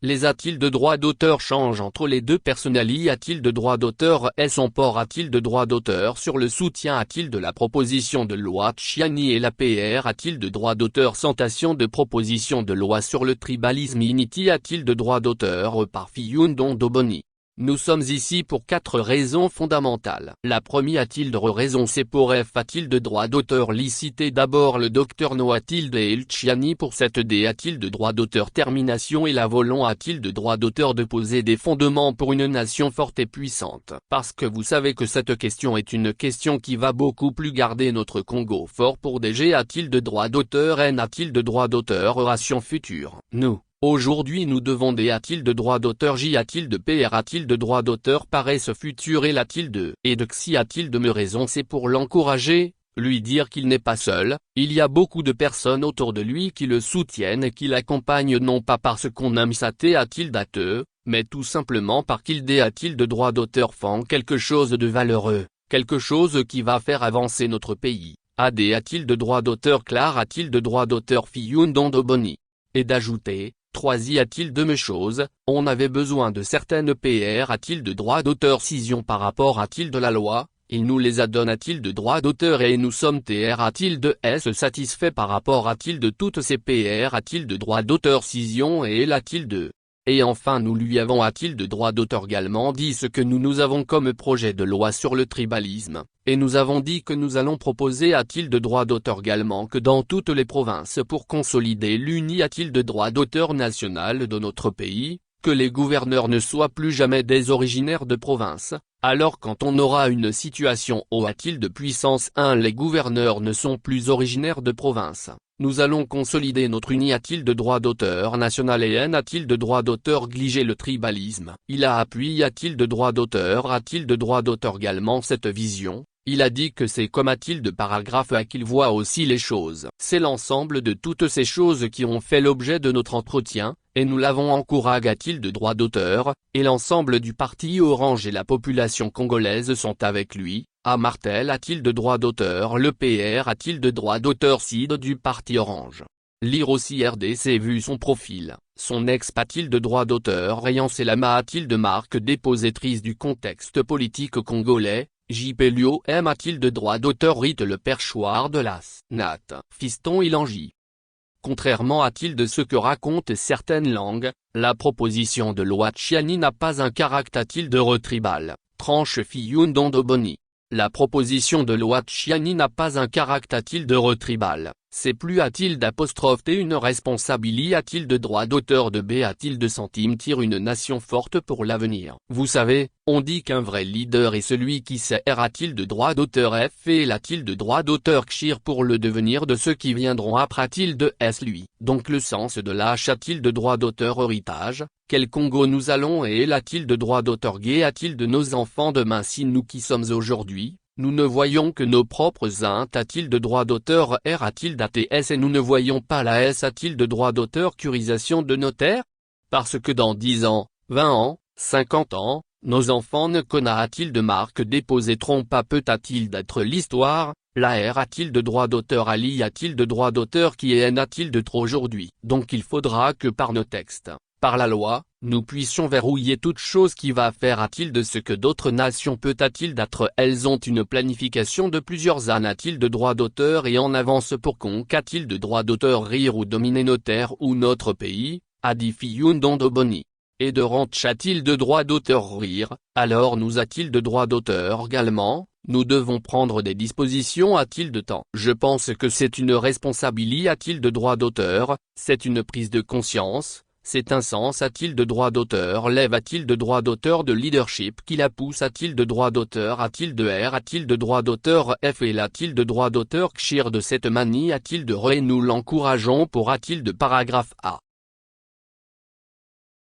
Les a-t-il de droit d'auteur changent entre les deux personnalités. A-t-il de droit d'auteur et son port. A-t-il de droit d'auteur sur le soutien. A-t-il de la proposition de loi Chiani et l'APR. A-t-il de droit d'auteur tentation de proposition de loi sur le tribalisme. Initi. A-t-il de droit d'auteur par Fillon Dondoboni. Nous sommes ici pour 4 raisons fondamentales. La première a-t-il de raison. C'est pour F. A-t-il de droit d'auteur licité. D'abord le docteur No. A-t-il de El Chiani pour cette D. A-t-il de droit d'auteur termination et la volon. A-t-il de droit d'auteur de poser des fondements pour une nation forte et puissante. Parce que vous savez que cette question est une question qui va beaucoup plus garder notre Congo fort pour DG. A-t-il de droit d'auteur N. A-t-il de droit d'auteur ration future. Nous. Aujourd'hui nous devons des. A-t-il de droit d'auteur J. A-t-il de PR. A-t-il de droit d'auteur paresse futur. Et l'a-t-il de et de Xi. A-t-il de me raison. C'est pour l'encourager, lui dire qu'il n'est pas seul, il y a beaucoup de personnes autour de lui qui le soutiennent et qui l'accompagnent non pas parce qu'on aime sa T. A-t-il dateux, mais tout simplement parce qu'il D. A-t-il de droit d'auteur font quelque chose de valeureux, quelque chose qui va faire avancer notre pays. AD. A-t-il de droit d'auteur clair. A-t-il de droit d'auteur Fillon Dondoboni. Et d'ajouter. 3. Y a-t-il de mes choses, on avait besoin de certaines PR. A-t-il de droit d'auteur cision par rapport. A-t-il de la loi, il nous les a donné. A-t-il de droit d'auteur et nous sommes TR. A-t-il de S satisfait par rapport. A-t-il de toutes ces PR. A-t-il de droit d'auteur cision et a-t-il de et enfin nous lui avons. A-t-il de droit d'auteur également dit ce que nous avons comme projet de loi sur le tribalisme, et nous avons dit que nous allons proposer. A-t-il de droit d'auteur également que dans toutes les provinces pour consolider l'UNI. A-t-il de droit d'auteur national de notre pays, que les gouverneurs ne soient plus jamais des originaires de province, alors quand on aura une situation où a-t-il de puissance 1 les gouverneurs ne sont plus originaires de province. Nous allons consolider notre uni. A-t-il de droit d'auteur national et N. A-t-il de droit d'auteur gliger le tribalisme. Il a appuyé. A-t-il de droit d'auteur. A-t-il de droit d'auteur également cette vision. Il a dit que c'est comme a-t-il de paragraphe A qu'il voit aussi les choses. C'est l'ensemble de toutes ces choses qui ont fait l'objet de notre entretien, et nous l'avons encouragé. A-t-il de droit d'auteur, et l'ensemble du parti Orange et la population congolaise sont avec lui. A. Martel. A-t-il de droit d'auteur. Le PR. A-t-il de droit d'auteur CID du parti Orange. Lire aussi RDC vu son profil, son ex. A-t-il de droit d'auteur. Rayan Selama. A-t-il de marque déposétrice du contexte politique congolais. J. Pelio M. A-t-il de droit d'auteur. Rite le perchoir de l'As. Nat. Fiston Ilangi. Contrairement a-t-il de ce que racontent certaines langues, la proposition de loi Chiani n'a pas un caractère. A-t-il de retribal. Tranche Fillon Dondoboni. La proposition de loi Chiani n'a pas un caractère. A-t-il de retribal. C'est plus a-t-il d'apostrophe T une responsabilité. A-t-il de droit d'auteur de B. A-t-il de centime tire une nation forte pour l'avenir. Vous savez, on dit qu'un vrai leader est celui qui sait R. A-t-il de droit d'auteur F et a-t-il de droit d'auteur Xir pour le devenir de ceux qui viendront après. A-t-il de S lui. Donc le sens de l'H. A-t-il de droit d'auteur héritage, quel Congo nous allons et a-t-il de droit d'auteur gay. A-t-il de nos enfants demain si nous qui sommes aujourd'hui, nous ne voyons que nos propres int. A-t-il de droit d'auteur R. A-t-il d'ATS et nous ne voyons pas la S. A-t-il de droit d'auteur curisation de notaire. Parce que dans 10 ans, 20 ans, 50 ans, nos enfants ne connaissent. A-t-il de marque déposéteront pas. Peut-il d'être l'histoire, la R. A-t-il de droit d'auteur Ali. A-t-il de droit d'auteur qui est N. A-t-il de trop aujourd'hui. Donc il faudra que par nos textes, par la loi, nous puissions verrouiller toute chose qui va faire. A-t-il de ce que d'autres nations peut. A-t-il d'être elles ont une planification de plusieurs années. A-t-il de droit d'auteur et en avance pour qu'on. A-t-il de droit d'auteur rire ou dominer nos terres ou notre pays, a dit Fillon Dondoboni. Et de rente. A-t-il de droit d'auteur rire, alors nous a-t-il de droit d'auteur également. Nous devons prendre des dispositions. A-t-il de temps. Je pense que c'est une responsabilité. A-t-il de droit d'auteur, c'est une prise de conscience. C'est un sens. A-t-il de droit d'auteur lève. A-t-il de droit d'auteur de leadership qui la pousse. A-t-il de droit d'auteur. A-t-il de R. A-t-il de droit d'auteur F et a-t-il de droit d'auteur Xir de cette manie. A-t-il de re et nous l'encourageons pour. A-t-il de paragraphe A.